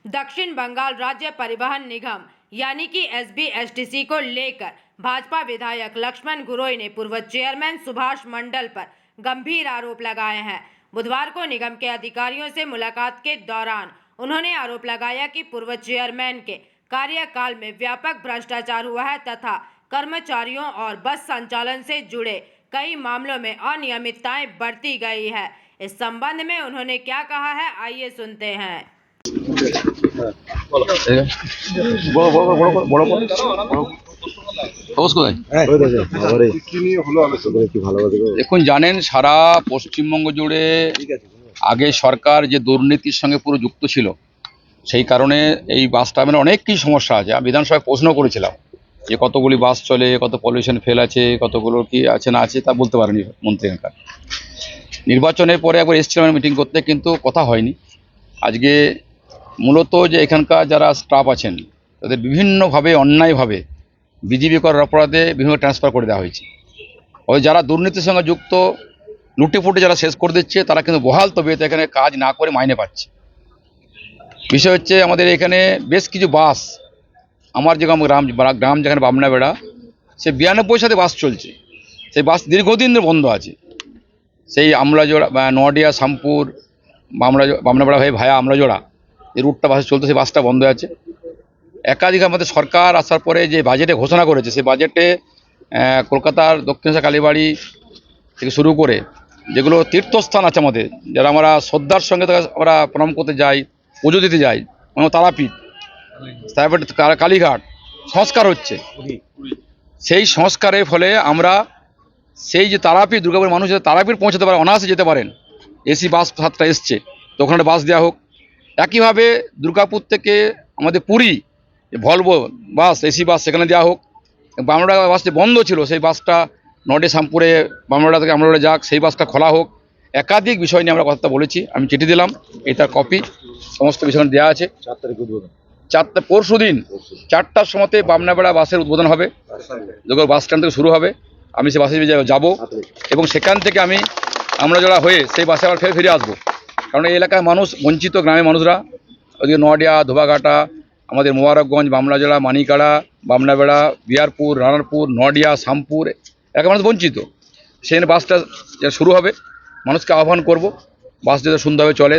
दक्षिण बंगाल राज्य परिवहन निगम यानी कि SBSTC को लेकर भाजपा विधायक लक्ष्मण गुरोई ने पूर्व चेयरमैन सुभाष मंडल पर गंभीर आरोप लगाए हैं। बुधवार को निगम के अधिकारियों से मुलाकात के दौरान उन्होंने आरोप लगाया कि पूर्व चेयरमैन के कार्यकाल में व्यापक भ्रष्टाचार हुआ है तथा कर्मचारियों और बस संचालन से जुड़े कई मामलों में अनियमितताएं बरती गई है। इस संबंध में उन्होंने क्या कहा है, आइए सुनते हैं। দেখুন, জানেন সারা পশ্চিমবঙ্গ জুড়ে আগে সরকার যে দুর্নীতির সঙ্গে পুরো যুক্ত ছিল, সেই কারণে এই বাস টার্মিনাল অনেক কিছু সমস্যা আছে। আমি বিধানসভায় প্রশ্ন করেছিলাম যে কতগুলি বাস চলে, কত পলিউশন ফেল আছে, কতগুলো কি আছে না আছে তা বলতে পারেনি মন্ত্রী। এখানকার নির্বাচনের পরে একবার এসেছিলাম মিটিং করতে, কিন্তু কথা হয়নি। আজকে মূলত যে এখানকার যারা স্টাফ আছেন তাদের বিভিন্নভাবে অন্যায়ভাবে বিজেপি করার অপরাধে বিভিন্ন ট্রান্সফার করে দেওয়া হয়েছে। ওই যারা দুর্নীতির সঙ্গে যুক্ত, লুটে ফুটে যারা শেষ করে দিচ্ছে, তারা কিন্তু বহাল তবিয়তে এখানে কাজ না করে মাইনে পাচ্ছে। বিষয় হচ্ছে আমাদের এখানে বেশ কিছু বাস, আমার যে গ্রাম যেখানে বামনাবেড়া, সে 92 সাথে বাস চলছে। সেই বাস দীর্ঘদিন ধরে বন্ধ আছে। সেই আমলাজোড়া নডিয়া শামপুর বামনাবেড়া হয়ে ভায়া আমলাজোড়া এই রুটটা বাসে চলতে, সেই বাসটা বন্ধ আছে। একাধিক আমাদের সরকার আসার পরে যে বাজেটে ঘোষণা করেছে, সেই বাজেটে কলকাতার দক্ষিণেশ্বর কালীবাড়ি থেকে শুরু করে যেগুলো তীর্থস্থান আছে আমাদের, যারা আমরা শ্রদ্ধার সঙ্গে আমরা প্রণাম করতে যাই, পুজো দিতে যাই, তারাপীঠ, কালীঘাট সংস্কার হচ্ছে। সেই সংস্কারের ফলে আমরা সেই যে তারাপীঠ, দুর্গাপুর মানুষ যাতে তারাপীঠ পৌঁছাতে পারে, অনায়াসে যেতে পারেন, এসি বাস 7টা এসছে, তো ওখানে বাস দেওয়া হোক। একইভাবে দুর্গাপুর থেকে আমাদের Puri Volvo bus, AC bus, সেখানে দেওয়া হোক। বামনাড়া বাস যে বন্ধ ছিল, সেই বাসটা নডে শামপুরে বামনাড়া থেকে আমলাড়া যাক, সেই বাসটা খোলা হোক। একাধিক বিষয় নিয়ে আমরা কথা বলেছি, আমি চিঠি দিলাম, এই তার কপি সমস্ত বিষয় দেওয়া আছে। 4 তারিখ উদ্বোধন, পরশু দিন 4টার সময়তে বামনাবেড়া বাসের উদ্বোধন হবে। যখন বাস স্ট্যান্ড থেকে শুরু হবে, আমি সেই বাসে যাব এবং সেখান থেকে আমি আমলাজোড়া হয়ে সেই বাসে আবার ফিরে আসবো। কারণ এই এলাকার মানুষ বঞ্চিত, গ্রামের মানুষরা, ওদিকে নডিয়া, ধোবাঘাটা, আমাদের মোবারকগঞ্জ, বামলাজোড়া, মানিকাড়া, বামনাবেড়া, বিহারপুর, রানারপুর, নডিয়া, শামপুর এলাকার মানুষ বঞ্চিত। সেখানে বাসটা শুরু হবে, মানুষকে আহ্বান করব বাস যাতে সুন্দরভাবে চলে।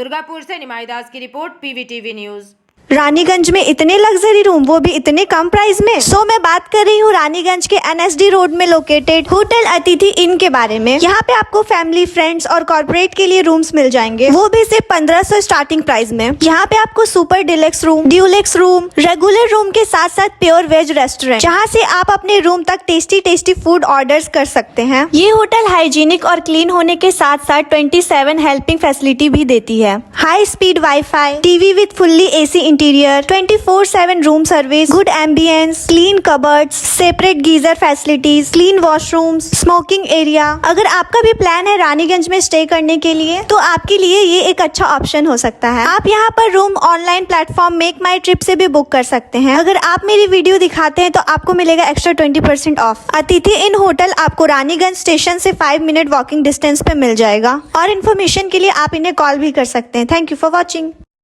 दुर्गापुर से निमाई दास की रिपोर्ट, PVTV न्यूज। रानीगंज में इतने लग्जरी रूम, वो भी इतने कम प्राइस में। मैं बात कर रही हूँ रानीगंज के NSD रोड में लोकेटेड होटल अतिथि इन के बारे में। यहाँ पे आपको फैमिली, फ्रेंड्स और कॉर्पोरेट के लिए रूम्स मिल जाएंगे, वो भी सिर्फ 1500 स्टार्टिंग प्राइस में। यहाँ पे आपको super deluxe room, Dulux room, regular room के साथ साथ प्योर वेज रेस्टोरेंट, जहाँ से आप अपने रूम तक टेस्टी फूड ऑर्डर्स कर सकते हैं। ये होटल हाइजीनिक और क्लीन होने के साथ साथ 27 हेल्पिंग फैसिलिटी भी देती है। High speed wifi, TV with fully AC interior, 24/7 room service, good ambience, clean cupboards, separate geyser facilities, clean washrooms, smoking area. अगर आपका भी प्लान है रानीगंज में स्टे करने के लिए, तो आपके लिए ये एक अच्छा ऑप्शन हो सकता है। आप यहाँ पर रूम ऑनलाइन प्लेटफॉर्म मेक माई ट्रिप से भी बुक कर सकते हैं। अगर आप मेरी वीडियो दिखाते हैं तो आपको मिलेगा एक्स्ट्रा 20% ऑफ। अतिथि इन होटल आपको रानीगंज स्टेशन से 5 मिनट वॉकिंग डिस्टेंस पे मिल जाएगा। और इन्फॉर्मेशन के लिए आप इन्हें कॉल भी कर सकते हैं। Thank you for watching.